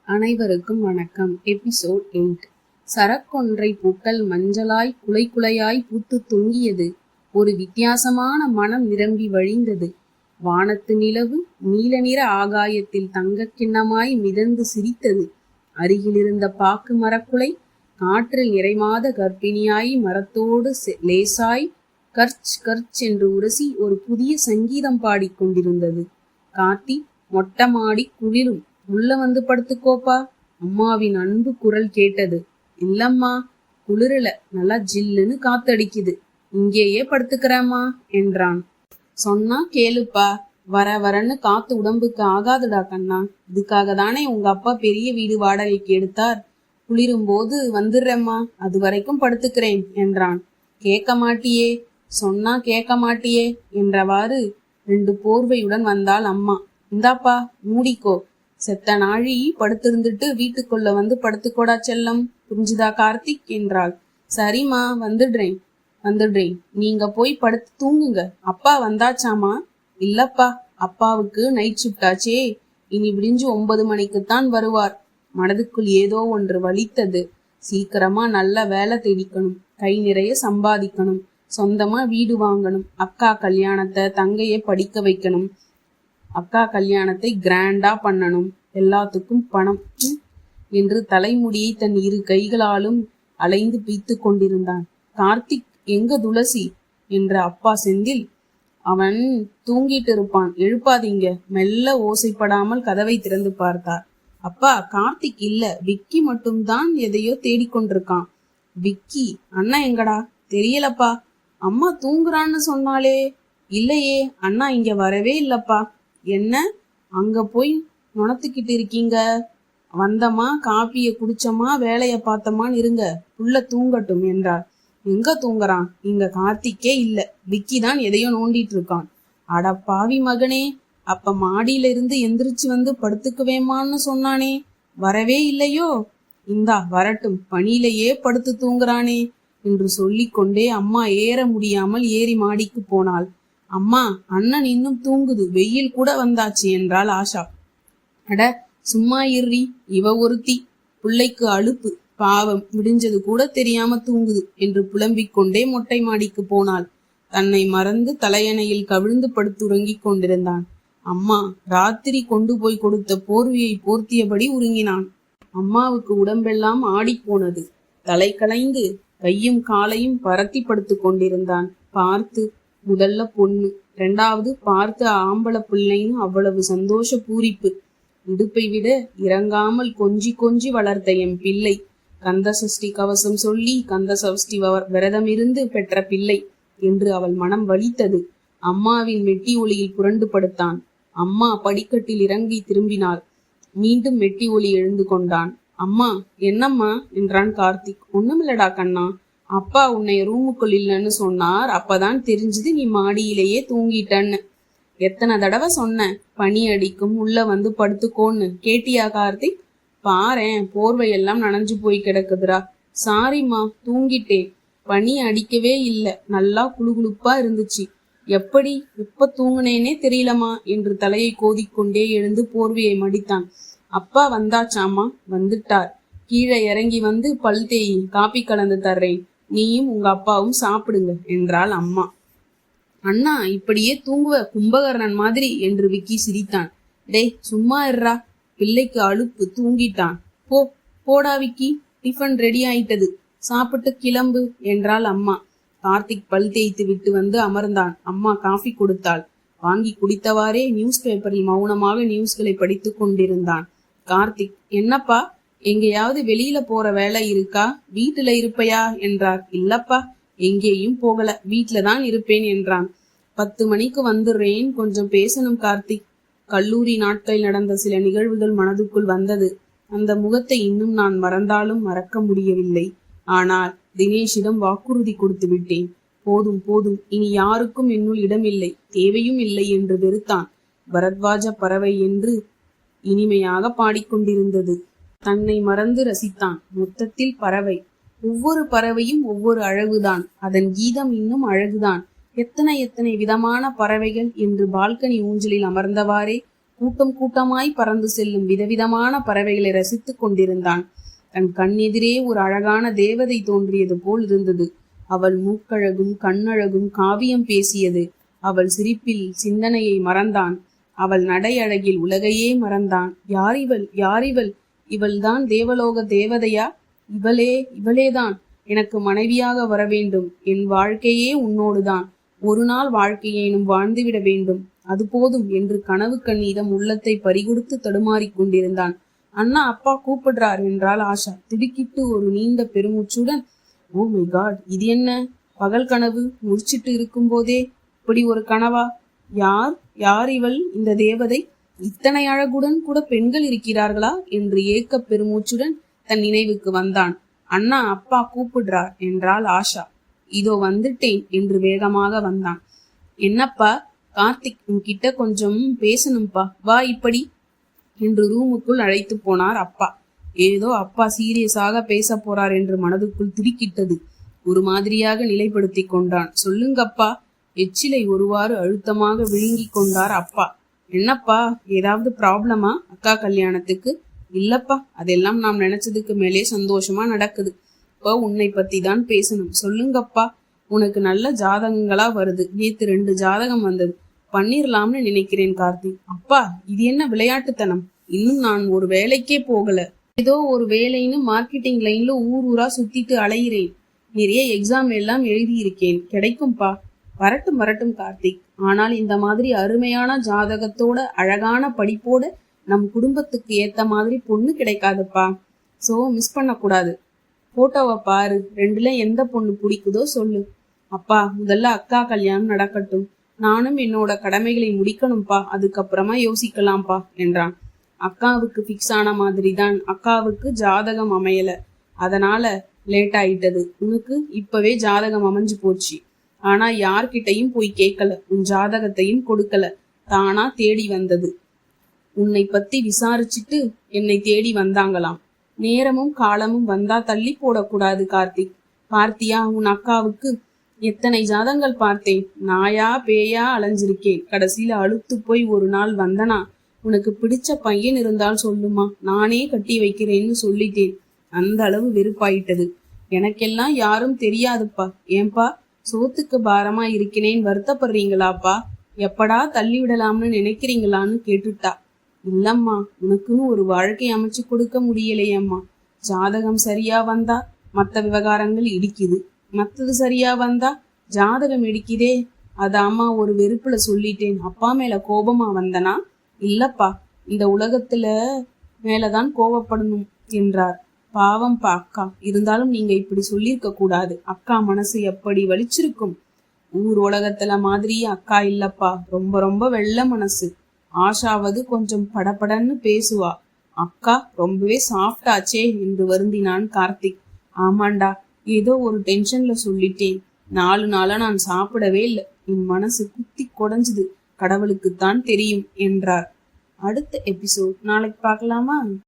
அனைவருக்கும் வணக்கம். எபிசோட் 8. சரக்கொன்றை பூக்கள் மஞ்சளாய் குலை குலையாய் பூத்து தொங்கியது. ஒரு வித்தியாசமான மனம் நிரம்பி வழிந்தது. வானத்து நிலவு நீல நிற ஆகாயத்தில் தங்க கிண்ணமாய் மிதந்து சிரித்தது. அருகிலிருந்த பாக்கு மரக்குலை காற்றில் நிறைமாத கர்ப்பிணியாய் மரத்தோடு லேசாய் கர்ச் கர்ச் என்று உரசி ஒரு புதிய சங்கீதம் பாடிக்கொண்டிருந்தது. கார்த்தி மொட்டமாடி குளிரும், உள்ள வந்து படுத்துக்கோப்பா. அம்மாவின் அன்பு குரல் கேட்டது. இல்லம்மா, குளிரல, நல்லா ஜில்லுன்னு காத்தடிக்குது, இங்கேயே படுத்துக்கிறேம்மா என்றான். சொன்னா கேளுப்பா, வர வரன்னு காத்து உடம்புக்கு ஆகாதுடா கண்ணா. இதுக்காக தானே உங்க அப்பா பெரிய வீடு வாடகைக்கு எடுத்தார். குளிரும் போது வந்துடுறேம்மா, அது வரைக்கும் படுத்துக்கிறேன் என்றான். கேட்க மாட்டியே, சொன்னா கேட்க மாட்டியே என்றவாறு 2 போர்வையுடன் வந்தாள் அம்மா. இந்தாப்பா மூடிக்கோ, செத்த நாழி படுத்திருந்துட்டு வீட்டுக்குள்ள வந்து படுத்துக்கோடா செல்லம், புரிஞ்சுதா கார்த்திக் என்றாள். சரிம்மா, வந்துடுறேன். நீங்க போய் படுத்து தூங்குங்க. அப்பா வந்தாச்சாமா? இல்லப்பா, அப்பாவுக்கு நைட் ஷிஃப்ட் ஆச்சே, இனி விடிஞ்சு 9 மணிக்குத்தான் வருவார். மனதுக்குள் ஏதோ ஒன்று வலித்தது. சீக்கிரமா நல்ல வேலை தேடிக்கணும், கை நிறைய சம்பாதிக்கணும், சொந்தமா வீடு வாங்கணும், அக்கா கல்யாணத்தை தங்கைய படிக்க வைக்கணும், அக்கா கல்யாணத்தை கிராண்டா பண்ணணும், எல்லாத்துக்கும் பணம் என்று தலைமுடியை தன் 2 கைகளாலும் அலைந்து பீத்து கொண்டிருந்தான். கார்த்திக், எங்க துளசி என்ற அப்பா செந்தில். அவன் தூங்கிட்டு இருப்பான், எழுப்பாதீங்க. மெல்ல ஓசைப்படாமல் கதவை திறந்து பார்த்தார். அப்பா, கார்த்திக் இல்ல, விக்கி மட்டும்தான் எதையோ தேடிக்கொண்டிருக்கான். விக்கி? அண்ணா எங்கடா? தெரியலப்பா. அம்மா தூங்குறான்னு சொன்னாலே. இல்லையே, அண்ணா இங்க வரவே இல்லப்பா. என்ன, அங்க போய் நுணத்துக்கிட்டு இருக்கீங்க? வந்தமா, காப்பிய குடிச்சமா, வேலைய பார்த்தமான்னு இருங்க, புள்ள தூங்கட்டும் என்றார். எங்க தூங்குறான்? இங்க கார்த்திக்கே இல்ல, விக்கி தான் எதையோ நோண்டிட்டு இருக்கான். அட பாவி மகனே, அப்ப மாடியில இருந்து எந்திரிச்சு வந்து படுத்துக்குவேமான்னு சொன்னானே, வரவே இல்லையோ? இந்தா வரட்டும், பணியிலேயே படுத்து தூங்குறானே என்று சொல்லிக்கொண்டே அம்மா ஏற முடியாமல் ஏறி மாடிக்கு போனாள். அம்மா, அண்ணன் இன்னும் தூங்குது, வெயில் கூட வந்தாச்சு என்றாள் ஆஷா. அட சும்மா இர்றி, இவ ஒருத்தி, பிள்ளைக்கு அலுப்பு, பாவம், விடிஞ்சது கூட தெரியாம தூங்குது என்று புலம்பிக் கொண்டே மொட்டை மாடிக்கு போனாள். தன்னை மறந்து தலையணையில் கவிழ்ந்து படுத்துறங்கிக் கொண்டிருந்தான். அம்மா ராத்திரி கொண்டு போய் கொடுத்த போர்வையை போர்த்தியபடி உறங்கினான். அம்மாவுக்கு உடம்பெல்லாம் ஆடிப்போனது. தலை கலைந்து கையும் காலையும் பரத்தி படுத்து கொண்டிருந்தான். பார்த்து முதல்ல பொண்ணு, 2வது பார்த்து ஆம்பளை பிள்ளைன்னு அவ்வளவு சந்தோஷ பூரிப்பு. இடுப்பை விட இறங்காமல் கொஞ்சி கொஞ்சி வளர்த்த என் பிள்ளை, கந்த சஷ்டி கவசம் சொல்லி கந்த சஷ்டி விரதம் இருந்து பெற்ற பிள்ளை என்று அவள் மனம் வலித்தது. அம்மாவின் மெட்டி ஒளியில் புரண்டு படுத்தான். அம்மா படிக்கட்டில் இறங்கி திரும்பினாள். மீண்டும் மெட்டி ஒளி எழுந்து கொண்டான். அம்மா, என்னம்மா என்றான் கார்த்திக். ஒண்ணுமில்லடா கண்ணா, அப்பா உன்னை ரூமுக்குள் இல்லைன்னு சொன்னார், அப்பதான் தெரிஞ்சது நீ மாடியிலேயே தூங்கிட்டன்னு. எத்தனை தடவை சொன்ன, பனி அடிக்கும், உள்ள வந்து படுத்துக்கோன்னு, கேட்டியா கார்த்திக்? பாரேன், போர்வையெல்லாம் நனைஞ்சு போய் கிடக்குதுரா. சாரிம்மா, தூங்கிட்டேன், பனி அடிக்கவே இல்லை, நல்லா குளுகுளுப்பா இருந்துச்சு. எப்ப தூங்குனேனே தெரியலமா என்று தலையை கோதிக்கொண்டே எழுந்து போர்வையை மடித்தான். அப்பா வந்தாச்சாமா? வந்துட்டார். கீழே இறங்கி வந்து பல் தேய், காப்பி கலந்து தர்றேன், நீயும் உங்க அப்பாவும் சாப்பிடுங்க என்றாள் அம்மா. அண்ணா இப்படியே தூங்குவ, கும்பகர்ணன் மாதிரி என்று விக்கி சிரித்தான். டேய் சும்மா இருறா, பிள்ளைக்கு அலுப்பு, தூங்கிட்டான். போடா விக்கி, டிஃபன் ரெடி ஆயிட்டது, சாப்பிட்டு கிளம்பு என்றாள் அம்மா. கார்த்திக் பல் தேய்த்து விட்டு வந்து அமர்ந்தான். அம்மா காஃபி கொடுத்தாள். வாங்கி குடித்தவாறே நியூஸ் பேப்பரில் மௌனமாக நியூஸ்களை படித்து கொண்டிருந்தான். கார்த்திக், என்னப்பா, எங்கேயாவது வெளியில போற வேலை இருக்கா? வீட்டுல இருப்பையா என்றார். இல்லப்பா, எங்கேயும் போகல, வீட்டுலதான் இருப்பேன் என்றான். 10 மணிக்கு வந்துடுறேன், கொஞ்சம் பேசணும் கார்த்திக். கல்லூரி நாட்களில் நடந்த சில நிகழ்வுகள் மனதுக்குள் வந்தது. அந்த முகத்தை இன்னும் நான் மறந்தாலும் மறக்க முடியவில்லை. ஆனால் தினேஷிடம் வாக்குறுதி கொடுத்து விட்டேன். போதும் போதும், இனி யாருக்கும் என்னுள் இடமில்லை, தேவையும் இல்லை என்று வெறுத்தான். பரத்வாஜ பறவை என்று இனிமையாக பாடிக்கொண்டிருந்தது. தன்னை மறந்து ரசித்தான். மொத்தத்தில் பறவை. ஒவ்வொரு பறவையும் ஒவ்வொரு அழகுதான், அதன் கீதம் இன்னும் அழகுதான். எத்தனை எத்தனை விதமான பறவைகள் என்று பால்கனி ஊஞ்சலில் அமர்ந்தவாறே கூட்டம் கூட்டமாய் பறந்து செல்லும் விதவிதமான பறவைகளை ரசித்துக் கொண்டிருந்தான். தன் கண்ணெதிரே ஒரு அழகான தேவதை தோன்றியது போல் இருந்தது. அவள் மூக்கழகும் கண்ணழகும் காவியம் பேசியது. அவள் சிரிப்பில் சிந்தனையை மறந்தான். அவள் நடை அழகில் உலகையே மறந்தான். யார் இவள்? யார் இவள்? இவள்தான் தேவலோக தேவதையா? இவளேதான் எனக்கு மனைவியாக வர வேண்டும். என் வாழ்க்கையே உன்னோடுதான். ஒரு நாள் வாழ்க்கையேனும் வாழ்ந்துவிட வேண்டும். அது போதும் என்று கனவு கண்ணீதம் உள்ளத்தை பறிகொடுத்து தடுமாறிக் கொண்டிருந்தான். அண்ணா, அப்பா கூப்பிடுறார் என்றாள் ஆஷா திடுக்கிட்டு ஒரு நீண்ட பெருமூச்சுடன். ஓ மை காட், இது என்ன பகல் கனவு? முடிச்சிட்டு இருக்கும் போதே இப்படி ஒரு கனவா? யார் இவள்? இந்த தேவதை? இத்தனை அழகுடன் கூட பெண்கள் இருக்கிறார்களா என்று ஏக்க பெருமூச்சுடன் தன் நினைவுக்கு வந்தான். அண்ணா, அப்பா கூப்பிடுறார் என்றாள் ஆஷா. இதோ வந்துட்டேன் என்று வேகமாக வந்தான். என்னப்பா? கார்த்திக், உன்கிட்ட கொஞ்சம் பேசணும்பா, வா இப்படி என்று ரூமுக்குள் அழைத்து போனார் அப்பா. ஏதோ அப்பா சீரியஸாக பேச போறார் என்று மனதுக்குள் திடுக்கிட்டது. ஒரு மாதிரியாக நிலைப்படுத்தி கொண்டான். சொல்லுங்கப்பா. எச்சிலை ஒருவாறு அழுத்தமாக விழுங்கி கொண்டார் அப்பா. என்னப்பா, ஏதாவது ப்ராப்ளமா அக்கா கல்யாணத்துக்கு? இல்லப்பா, அதெல்லாம் நாம் நினைச்சதுக்கு மேலே சந்தோஷமா நடக்குது. இப்போ உன்னை பத்தி தான் பேசணும். சொல்லுங்கப்பா. உனக்கு நல்ல ஜாதகங்களா வருது. நேத்து 2 ஜாதகம் வந்தது. பண்ணிரலாம்னு நினைக்கிறேன் கார்த்திக். அப்பா, இது என்ன விளையாட்டுத்தனம்? இன்னும் நான் ஒரு வேலைக்கே போகல. ஏதோ ஒரு வேலைன்னு மார்க்கெட்டிங் லைன்ல ஊரா சுத்திட்டு அலையிறேன். நிறைய எக்ஸாம் எல்லாம் எழுதியிருக்கேன். கிடைக்கும்பா. வரட்டும் கார்த்திக். ஆனால் இந்த மாதிரி அருமையான ஜாதகத்தோட அழகான படிப்போட நம் குடும்பத்துக்கு ஏத்த மாதிரி பொண்ணு கிடைக்காதுப்பா. சோ மிஸ் பண்ணக்கூடாது. போட்டோவை பாரு. 2ல எந்த பொண்ணு பிடிக்குதோ சொல்லு. அப்பா, முதல்ல அக்கா கல்யாணம் நடக்கட்டும். நானும் என்னோட கடமைகளை முடிக்கணும்பா. அதுக்கப்புறமா யோசிக்கலாம்ப்பா என்றான். அக்காவுக்கு ஃபிக்ஸ் ஆன மாதிரி தான். அக்காவுக்கு ஜாதகம் அமையல, அதனால லேட் ஆயிட்டது. உனக்கு இப்பவே ஜாதகம் அமைஞ்சு போச்சு. ஆனா யார்கிட்டையும் போய் கேட்கல. உன் ஜாதகத்தையும் கொடுக்கல. தானா தேடி வந்தது. உன்னை பத்தி விசாரிச்சுட்டு என்னை தேடி வந்தாங்களாம். நேரமும் காலமும் வந்தா தள்ளி போடக்கூடாது கார்த்திக். பார்த்தியா உன் அக்காவுக்கு? எத்தனை ஜாதங்கள் பார்த்தேன். நாயா பேயா அலைஞ்சிருக்கேன். கடைசியில அழுத்து போய் ஒரு நாள் வந்தனா, உனக்கு பிடிச்ச பையன் இருந்தால் சொல்லுமா, நானே கட்டி வைக்கிறேன்னு சொல்லிட்டேன். அந்த அளவு வெறுப்பாயிட்டது. எனக்கெல்லாம் யாரும் தெரியாதுப்பா. ஏன்பா, சோத்துக்கு பாரமா இருக்கிறேன் வருத்தப்படுறீங்களாப்பா? எப்படா தள்ளி விடலாம்னு நினைக்கிறீங்களான்னு கேட்டுட்டா. இல்லம்மா, உனக்குன்னு ஒரு வாழ்க்கை அமைச்சு கொடுக்க முடியலையம்மா. ஜாதகம் சரியா வந்தா மற்ற விவகாரங்கள் இடிக்குது. மத்தது சரியா வந்தா ஜாதகம் இடிக்குதே. அத அம்மா ஒரு வெறுப்புல சொல்லிட்டேன். அப்பா மேல கோபமா வந்தனா? இல்லப்பா, இந்த உலகத்துல மேலதான் கோபப்படணும் என்றார். பாவம்பா அக்கா. இருந்தாலும் நீங்க இப்படி சொல்லியிருக்க கூடாது. அக்கா மனசு எப்படி வலிச்சிருக்கும். ஊர் உலகத்துல மாதிரி அக்கா இல்லப்பா. ரொம்ப ரொம்ப வெள்ள மனசு. ஆஷாவது கொஞ்சம் படபடன்னு பேசுவா. அக்கா ரொம்பவே சாஃப்டாச்சே என்று வருந்தினான் கார்த்திக். ஆமாண்டா, ஏதோ ஒரு டென்ஷன்ல சொல்லிட்டேன். 4 நாளா நான் சாப்பிடவே இல்லை. என் மனசு குத்தி கொடைஞ்சுது. கடவுளுக்குத்தான் தெரியும் என்றார். அடுத்த எபிசோட் நாளைக்கு பார்க்கலாமா?